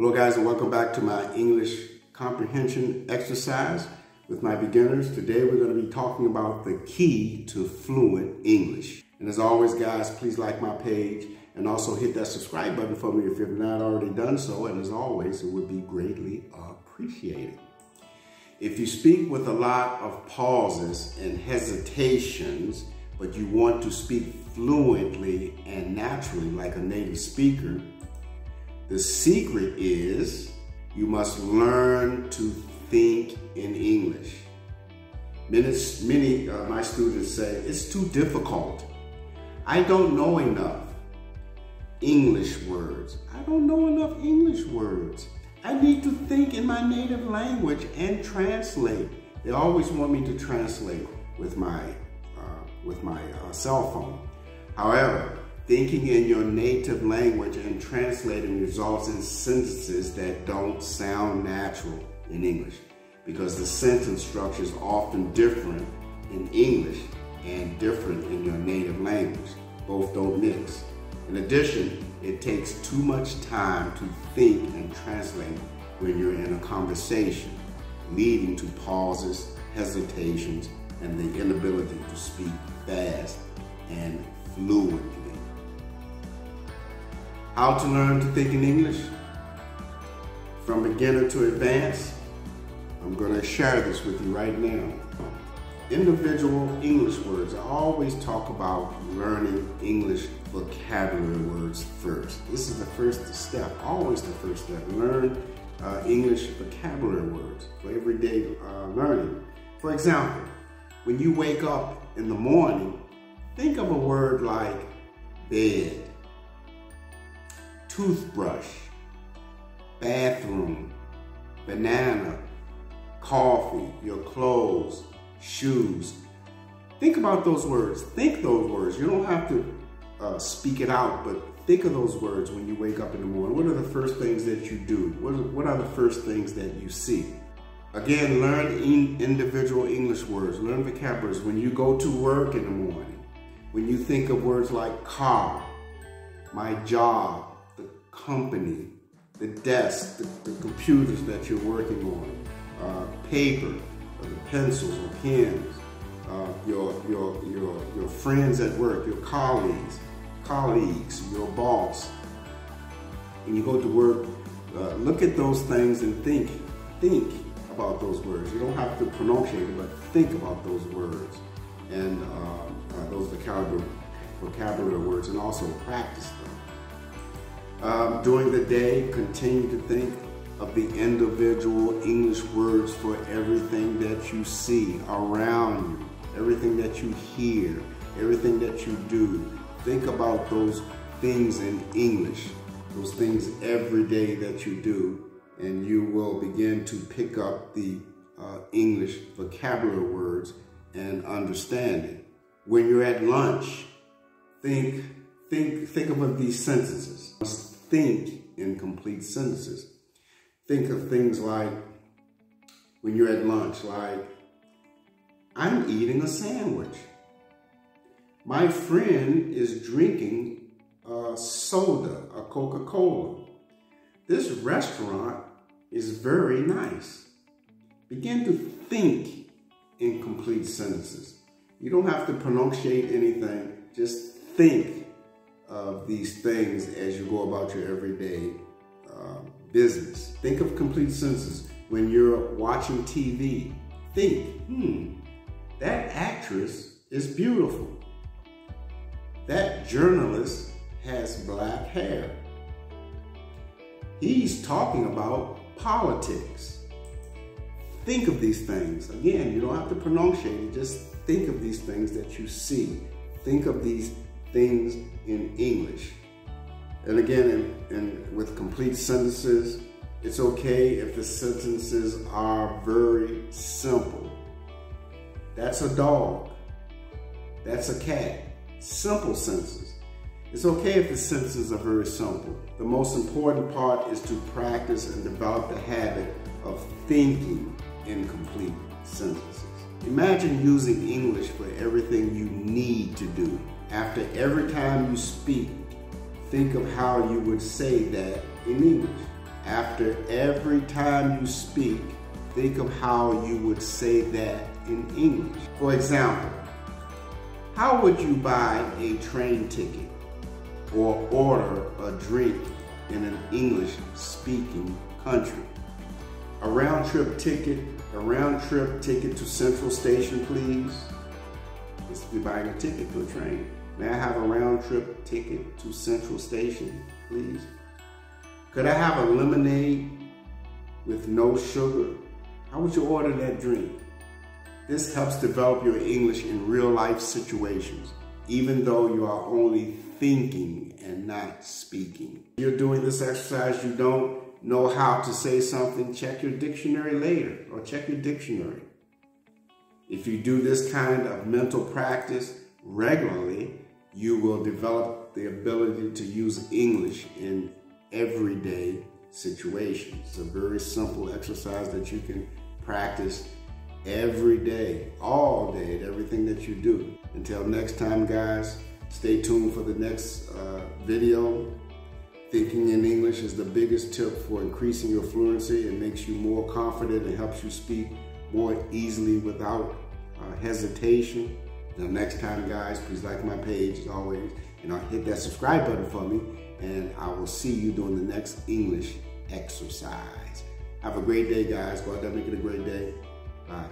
Hello guys, and welcome back to my English comprehension exercise with my beginners. Today we're going to be talking about the key to fluent English. And as always guys, please like my page and also hit that subscribe button for me if you've not already done so. And as always, it would be greatly appreciated. If you speak with a lot of pauses and hesitations, but you want to speak fluently and naturally like a native speaker, the secret is you must learn to think in English. Many of my students say, it's too difficult. I don't know enough English words. I don't know enough English words. I need to think in my native language and translate. They always want me to translate with my cell phone. However, thinking in your native language and translating results in sentences that don't sound natural in English, because the sentence structure is often different in English and different in your native language. Both don't mix. In addition, it takes too much time to think and translate when you're in a conversation, leading to pauses, hesitations, and the inability to speak fast and fluently. How to learn to think in English? From beginner to advanced, I'm going to share this with you right now. Individual English words. I always talk about learning English vocabulary words first. This is the first step, always the first step. Learn English vocabulary words for everyday learning. For example, when you wake up in the morning, think of a word like bed, toothbrush, bathroom, banana, coffee, your clothes, shoes. Think about those words. Think those words. You don't have to speak it out, but think of those words when you wake up in the morning. What are the first things that you do? What are the first things that you see? Again, learn individual English words. Learn vocabularies. When you go to work in the morning, when you think of words like car, my job, the company, the desk, the computers that you're working on, paper, the pencils or pens, your friends at work, your colleagues, your boss. When you go to work, look at those things and think about those words. You don't have to pronunciate it, but think about those words and those vocabulary words, and also practice them. During the day, continue to think of the individual English words for everything that you see around you, everything that you hear, everything that you do. Think about those things in English, those things every day that you do, and you will begin to pick up the English vocabulary words and understand it. When you're at lunch, think of these sentences. Think in complete sentences. Think of things like, when you're at lunch, like, I'm eating a sandwich. My friend is drinking a soda, a Coca-Cola. This restaurant is very nice. Begin to think in complete sentences. You don't have to pronunciate anything. Just think of these things as you go about your everyday business. Think of complete sentences. When you're watching TV, think, that actress is beautiful. That journalist has black hair. He's talking about politics. Think of these things. Again, you don't have to pronunciate it. Just think of these things that you see. Think of these things in English. And again, with complete sentences, it's okay if the sentences are very simple. That's a dog. That's a cat. Simple sentences. It's okay if the sentences are very simple. The most important part is to practice and develop the habit of thinking in complete sentences. Imagine using English for everything you need to do. After every time you speak, think of how you would say that in English. After every time you speak, think of how you would say that in English. For example, how would you buy a train ticket or order a drink in an English-speaking country? A round-trip ticket to Central Station, please. This would be buying a ticket to a train. May I have a round-trip ticket to Central Station, please? Could I have a lemonade with no sugar? How would you order that drink? This helps develop your English in real-life situations, even though you are only thinking and not speaking. If you're doing this exercise, you don't know how to say something, check your dictionary later, or check your dictionary. If you do this kind of mental practice regularly, you will develop the ability to use English in everyday situations. It's a very simple exercise that you can practice every day, all day, at everything that you do. Until next time, guys, stay tuned for the next video. Thinking in English is the biggest tip for increasing your fluency. It makes you more confident and helps you speak more easily without hesitation. Until next time, guys, please like my page as always, and hit that subscribe button for me, and I will see you doing the next English exercise. Have a great day, guys. Go out there and make it a great day. Bye.